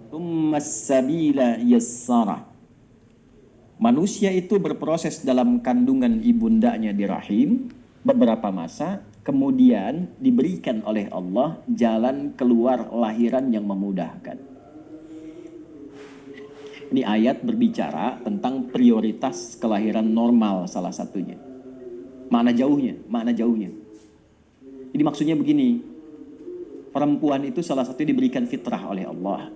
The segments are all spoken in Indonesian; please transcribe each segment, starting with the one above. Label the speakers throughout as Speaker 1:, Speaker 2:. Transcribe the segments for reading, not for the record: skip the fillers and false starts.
Speaker 1: Tsummas sabila yassara. Manusia itu berproses dalam kandungan ibundanya di rahim beberapa masa, kemudian diberikan oleh Allah jalan keluar lahiran yang memudahkan. Ini ayat berbicara tentang prioritas kelahiran normal salah satunya. Makna jauhnya. Jadi maksudnya begini, perempuan itu salah satu diberikan fitrah oleh Allah.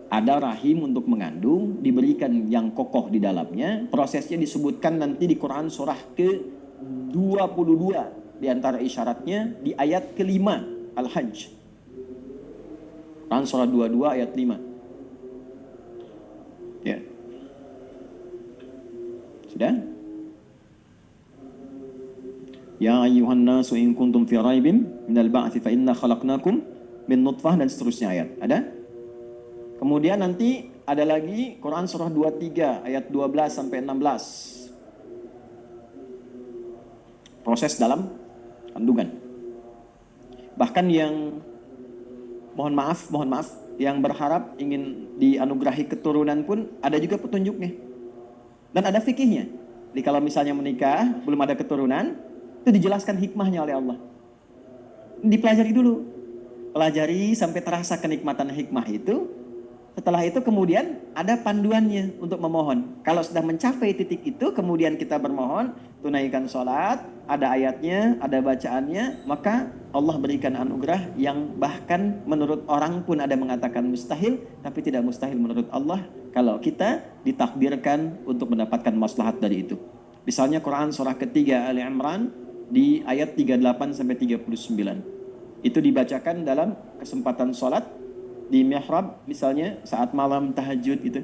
Speaker 1: Ada rahim untuk mengandung, diberikan yang kokoh di dalamnya. Prosesnya disebutkan nanti di Quran surah ke-22. Di antara isyaratnya di ayat ke-5 Al-Hajj. Quran surah 22 ayat 5. Ya. Sudah? Ya ayyuhan nasu in kuntum fi raibin minal ba'thi fa inna khalaqnakum min nutfah, dan seterusnya ayat. Ada? Kemudian nanti ada lagi Quran surah 23 ayat 12 sampai 16. Proses dalam kandungan. Bahkan yang mohon maaf, yang berharap ingin dianugerahi keturunan pun ada juga petunjuknya. Dan ada fikihnya. Jadi kalau misalnya menikah, belum ada keturunan, itu dijelaskan hikmahnya oleh Allah. Dipelajari dulu. Pelajari sampai terasa kenikmatan hikmah itu. Setelah itu kemudian ada panduannya untuk memohon. Kalau sudah mencapai titik itu, kemudian kita bermohon, tunaikan sholat, ada ayatnya, ada bacaannya, maka Allah berikan anugerah yang bahkan menurut orang pun ada mengatakan mustahil, tapi tidak mustahil menurut Allah kalau kita ditakdirkan untuk mendapatkan maslahat dari itu. Misalnya Quran surah ketiga Ali Imran di ayat 38 sampai 39. Itu dibacakan dalam kesempatan sholat di mihrab, misalnya saat malam tahajud itu,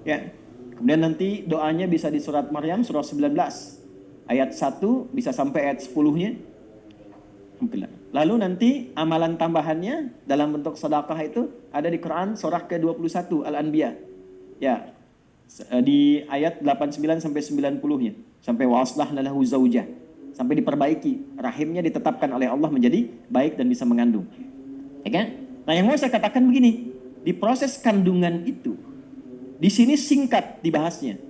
Speaker 1: ya. Kemudian nanti doanya bisa di surat Maryam surah 19 ayat 1 bisa sampai ayat 10-nya. Lalu nanti amalan tambahannya dalam bentuk sedekah itu ada di Quran surah ke-21 Al-Anbiya. Ya. Di ayat 89 sampai 90-nya, sampai waslahna lahu zaujah, sampai diperbaiki rahimnya, ditetapkan oleh Allah menjadi baik dan bisa mengandung. Ya kan? Nah, yang mau saya katakan begini, di proses kandungan itu, di sini singkat dibahasnya.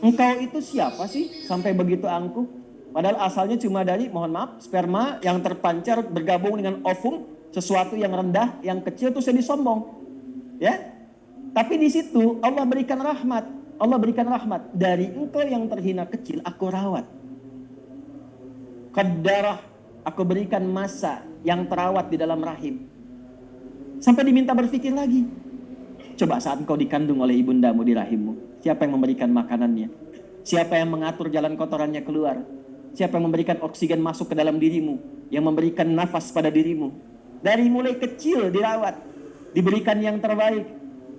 Speaker 1: Engkau itu siapa sih sampai begitu angkuh? Padahal asalnya cuma dari, mohon maaf, sperma yang terpancar bergabung dengan ovum, sesuatu yang rendah, yang kecil, terus jadi sombong. Ya? Tapi di situ Allah berikan rahmat. Allah berikan rahmat. Dari engkau yang terhina kecil, aku rawat. Qaddarah, aku berikan masa yang terawat di dalam rahim. Sampai diminta berpikir lagi. Coba saat engkau dikandung oleh ibundamu di rahimmu, siapa yang memberikan makanannya? Siapa yang mengatur jalan kotorannya keluar? Siapa yang memberikan oksigen masuk ke dalam dirimu? Yang memberikan nafas pada dirimu? Dari mulai kecil dirawat, diberikan yang terbaik,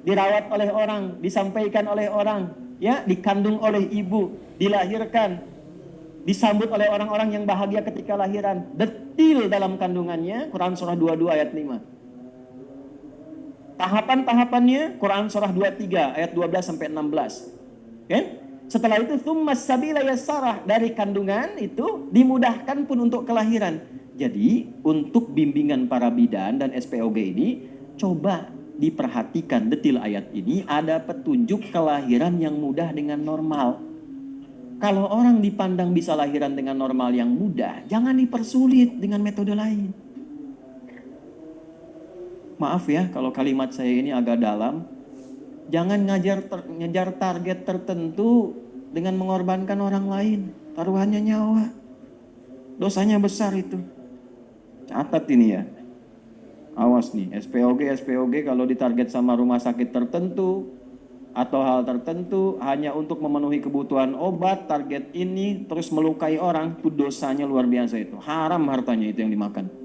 Speaker 1: dirawat oleh orang, disampaikan oleh orang, ya, dikandung oleh ibu, dilahirkan, disambut oleh orang-orang yang bahagia ketika lahiran. Detil dalam kandungannya, Quran surah 22 ayat 5. Tahapan-tahapannya Quran surah 23 ayat 12 sampai 16. Kan? Setelah itu tsummas sabila yassara, dari kandungan itu dimudahkan pun untuk kelahiran. Jadi, untuk bimbingan para bidan dan SPOG ini, coba diperhatikan detil ayat ini, ada petunjuk kelahiran yang mudah dengan normal. Kalau orang dipandang bisa lahiran dengan normal yang mudah, jangan dipersulit dengan metode lain. Maaf ya kalau kalimat saya ini agak dalam. Jangan ngejar target tertentu dengan mengorbankan orang lain. Taruhannya nyawa. Dosanya besar itu. Catat ini ya. Awas nih, SPOG kalau ditarget sama rumah sakit tertentu atau hal tertentu hanya untuk memenuhi kebutuhan obat, target ini terus melukai orang, itu dosanya luar biasa itu. Haram hartanya itu yang dimakan.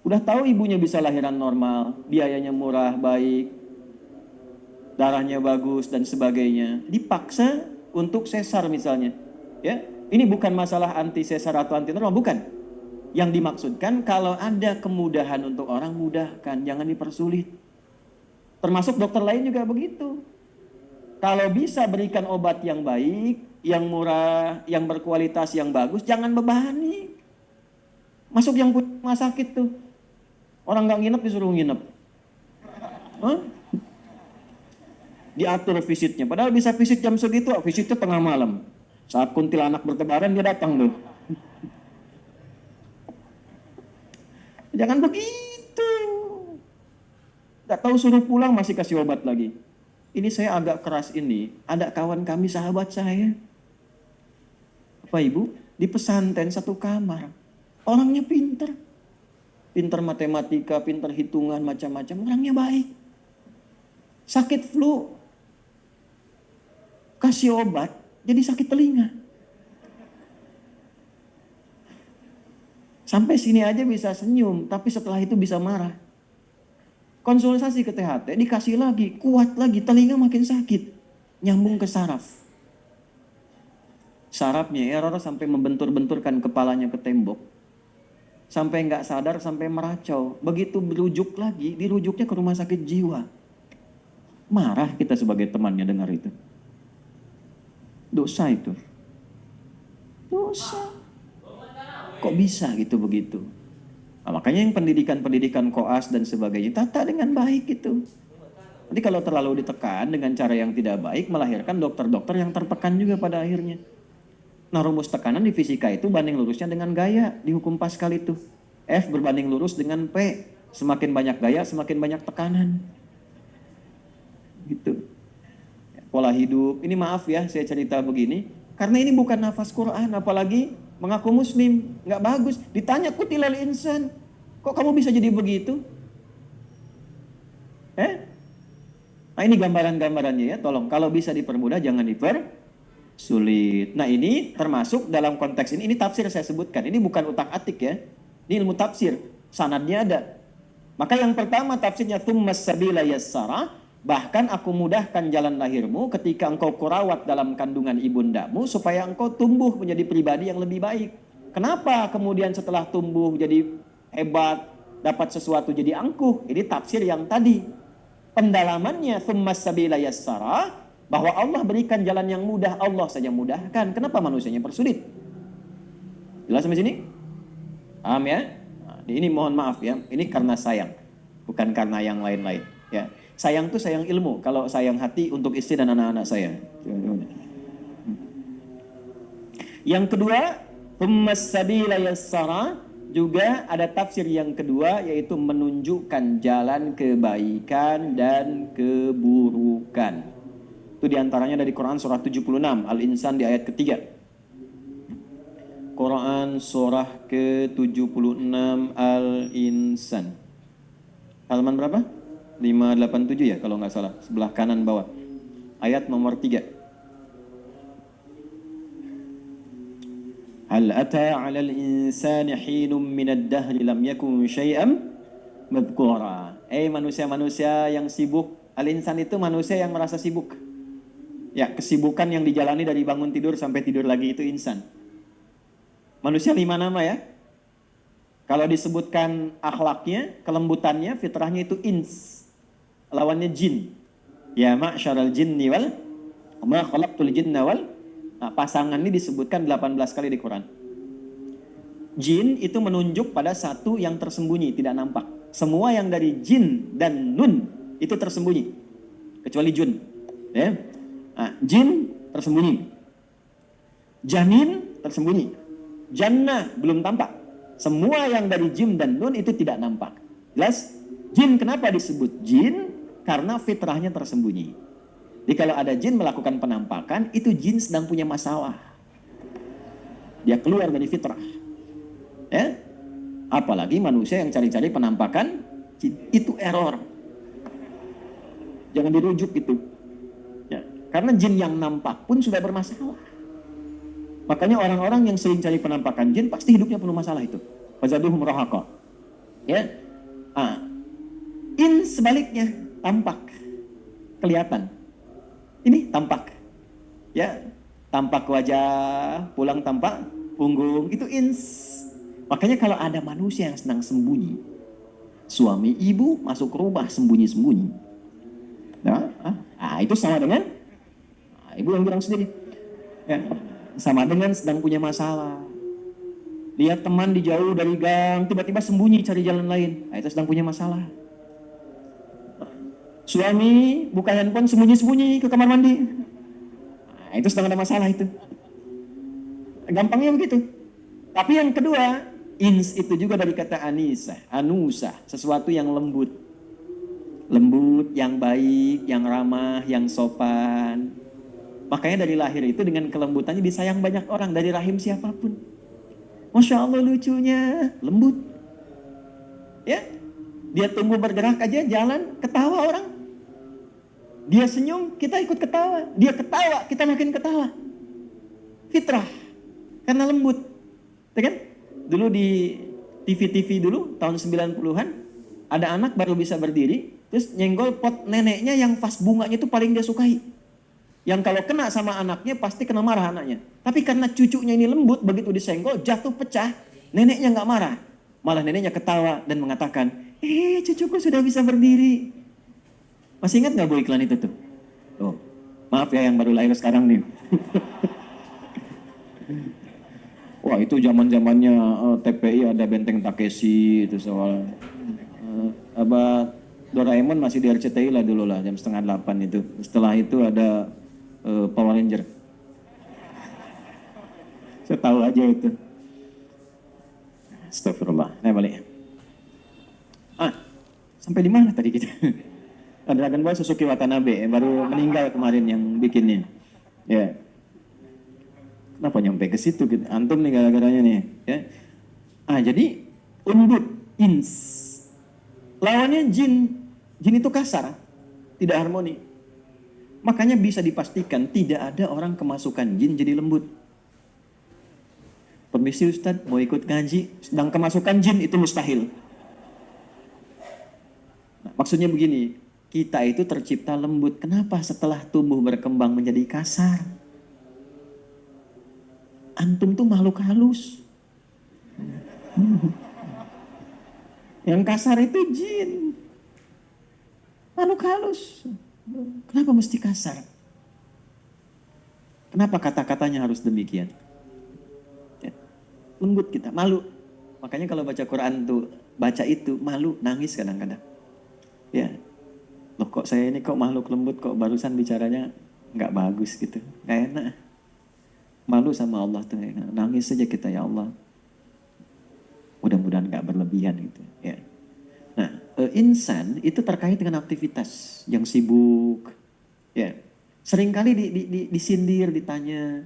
Speaker 1: Udah tahu ibunya bisa lahiran normal, biayanya murah, baik, darahnya bagus dan sebagainya, dipaksa untuk sesar misalnya. Ya, ini bukan masalah anti sesar atau anti normal, bukan. Yang dimaksudkan kalau ada kemudahan untuk orang, mudahkan, jangan dipersulit. Termasuk dokter lain juga begitu. Kalau bisa berikan obat yang baik, yang murah, yang berkualitas, yang bagus, jangan bebani. Masuk yang punya rumah sakit tuh. Orang nggak nginep disuruh nginep. Hah? Diatur visitnya. Padahal bisa visit jam segitu, visitnya tengah malam. Saat kuntilanak bertebaran dia datang tuh. Jangan begitu. Gak tahu suruh pulang masih kasih obat lagi. Ini saya agak keras ini. Ada kawan kami sahabat saya. Bapak Ibu, di pesantren satu kamar. Orangnya pinter. Pinter matematika, pinter hitungan, macam-macam. Orangnya baik. Sakit flu. Kasih obat, jadi sakit telinga. Sampai sini aja bisa senyum, tapi setelah itu bisa marah. Konsultasi ke THT, dikasih lagi, kuat lagi, telinga makin sakit. Nyambung ke saraf. Sarafnya error sampai membentur-benturkan kepalanya ke tembok. Sampai nggak sadar, sampai meracau. Begitu berujuk lagi, dirujuknya ke rumah sakit jiwa. Marah kita sebagai temannya dengar itu. Dosa itu. Dosa. Kok bisa gitu begitu? Nah, makanya yang pendidikan koas dan sebagainya tata dengan baik itu. Nanti kalau terlalu ditekan dengan cara yang tidak baik melahirkan dokter-dokter yang tertekan juga pada akhirnya. Nah, rumus tekanan di fisika itu banding lurusnya dengan gaya di hukum Pascal itu. F berbanding lurus dengan P. Semakin banyak gaya, semakin banyak tekanan. Gitu. Pola hidup, ini maaf ya saya cerita begini, karena ini bukan nafas Quran, apalagi mengaku muslim, nggak bagus. Ditanya kutilal insan, kok kamu bisa jadi begitu? Nah ini gambaran-gambarannya ya, tolong kalau bisa dipermudah jangan dipersulit. Nah ini termasuk dalam konteks ini tafsir saya sebutkan, ini bukan utak-atik ya, ini ilmu tafsir, sanadnya ada. Maka yang pertama tafsirnya tsummas sabila yassara. Bahkan aku mudahkan jalan lahirmu ketika engkau kurawat dalam kandungan ibundamu supaya engkau tumbuh menjadi pribadi yang lebih baik. Kenapa kemudian setelah tumbuh jadi hebat, dapat sesuatu jadi angkuh? Ini tafsir yang tadi. Pendalamannya tsummas sabila yassara, bahwa Allah berikan jalan yang mudah, Allah saja mudahkan. Kenapa manusianya persulit? Jelas sampai sini? Paham ya? Nah, ini mohon maaf ya, ini karena sayang, bukan karena yang lain-lain ya. Sayang tuh sayang ilmu, kalau sayang hati untuk istri dan anak-anak saya. Yang kedua, tsummas sabila yassara, juga ada tafsir yang kedua yaitu menunjukkan jalan kebaikan dan keburukan. Itu diantaranya dari Quran surah 76 Al-Insan di ayat ketiga. Quran surah ke-76 Al-Insan. Halaman berapa? 587 ya kalau nggak salah, sebelah kanan bawah. Ayat nomor 3. Hal ata 'alal insani hinum minad dahri lam yakun syai'an madhkura. Manusia-manusia yang sibuk. Al-insan itu manusia yang merasa sibuk. Ya, kesibukan yang dijalani dari bangun tidur sampai tidur lagi itu insan. Manusia 5 nama ya. Kalau disebutkan akhlaknya, kelembutannya, fitrahnya itu ins. Lawannya jin. Ya ma'syaral jinni wal ma khalaqtul jinna wal. Nah, pasangan ini disebutkan 18 kali di Quran. Jin itu menunjuk pada satu yang tersembunyi, tidak nampak. Semua yang dari jin dan nun itu tersembunyi. Kecuali jun. Ya. Nah, jin tersembunyi. Janin tersembunyi. Jannah belum tampak. Semua yang dari jin dan nun itu tidak nampak. Jelas? Jin kenapa disebut jin? Karena fitrahnya tersembunyi. Jadi kalau ada jin melakukan penampakan, itu jin sedang punya masalah. Dia keluar dari fitrah. Ya? Apalagi manusia yang cari-cari penampakan, itu error. Jangan dirujuk itu. Ya. Karena jin yang nampak pun sudah bermasalah. Makanya orang-orang yang sering cari penampakan jin, pasti hidupnya penuh masalah itu. Fazaduhum rahaqa. Ya? Sebaliknya, tampak, kelihatan. Ini tampak, ya, tampak wajah, pulang tampak punggung, itu ins. Makanya kalau ada manusia yang senang sembunyi, suami ibu masuk rumah sembunyi-sembunyi, itu sama dengan, ibu yang bilang sendiri, ya, sama dengan sedang punya masalah. Lihat teman dijauh dari gang, tiba-tiba sembunyi cari jalan lain, itu sedang punya masalah. Suami buka handphone sembunyi-sembunyi ke kamar mandi. Nah, itu sedang ada masalah itu. Gampangnya begitu. Tapi yang kedua, ins itu juga dari kata anisa, anusa, sesuatu yang lembut. Lembut, yang baik, yang ramah, yang sopan. Makanya dari lahir itu dengan kelembutannya disayang banyak orang dari rahim siapapun. Masya Allah lucunya, lembut. Ya, dia tumbuh bergerak aja, jalan, ketawa orang. Dia senyum, kita ikut ketawa. Dia ketawa, kita makin ketawa. Fitrah, karena lembut. Ya kan? Dulu di TV-TV dulu, tahun 90-an, ada anak baru bisa berdiri, terus nyenggol pot neneknya yang vas bunganya itu paling dia sukai. Yang kalau kena sama anaknya, pasti kena marah anaknya. Tapi karena cucunya ini lembut, begitu disenggol, jatuh pecah, neneknya nggak marah. Malah neneknya ketawa dan mengatakan, cucuku sudah bisa berdiri. Masih ingat nggak Bu iklan itu tuh? Oh, maaf ya yang baru lahir sekarang nih. Wah itu zaman-zamannya TPI ada Benteng Takeshi itu soal Doraemon masih di RCTI lah dulu lah jam 7:30 itu. Setelah itu ada Power Ranger. Saya tahu aja itu. Astagfirullah. Nah balik. Sampai di mana tadi kita? Dragon Ball Suzuki Watanabe baru meninggal kemarin yang bikinnya. Ya. Kenapa nyampe ke situ gitu? Antum nih gara-garanya nih, ya. Jadi undut, ins. Lawannya jin. Jin itu kasar, tidak harmoni. Makanya bisa dipastikan tidak ada orang kemasukan jin jadi lembut. Permisi Ustadz, mau ikut ngaji, sedang kemasukan jin itu mustahil. Nah, maksudnya begini, kita itu tercipta lembut. Kenapa setelah tumbuh berkembang menjadi kasar? Antum tuh makhluk halus. Yang kasar itu jin. Makhluk halus. Kenapa mesti kasar? Kenapa kata-katanya harus demikian? Ya, lembut kita, malu. Makanya kalau baca Quran tuh, baca itu malu, nangis kadang-kadang. Ya, loh kok saya ini kok makhluk lembut, kok barusan bicaranya nggak bagus gitu, nggak enak. Malu sama Allah tuh, nangis saja kita ya Allah. Mudah-mudahan nggak berlebihan gitu. Ya. Nah, insan itu terkait dengan aktivitas yang sibuk. Ya, seringkali disindir, ditanya,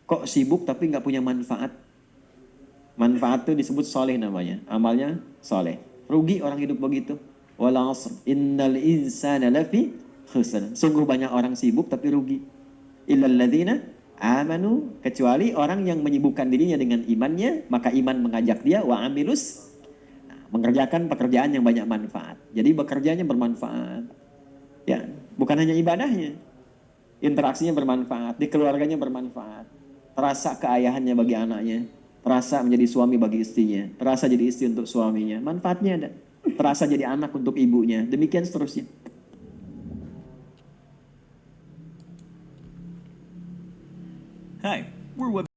Speaker 1: kok sibuk tapi nggak punya manfaat. Manfaat itu disebut soleh namanya, amalnya soleh. Rugi orang hidup begitu. Wal 'asr innal insana lafi khusr. Sungguh banyak orang sibuk tapi rugi. Illal ladzina amanu, kecuali orang yang menyibukkan dirinya dengan imannya, maka iman mengajak dia wa amilus, mengerjakan pekerjaan yang banyak manfaat. Jadi bekerjanya bermanfaat. Ya, bukan hanya ibadahnya. Interaksinya bermanfaat, di keluarganya bermanfaat. Terasa keayahannya bagi anaknya, terasa menjadi suami bagi istrinya, terasa jadi istri untuk suaminya. Manfaatnya ada. Terasa jadi anak untuk ibunya. Demikian seterusnya.
Speaker 2: Hi, we're Web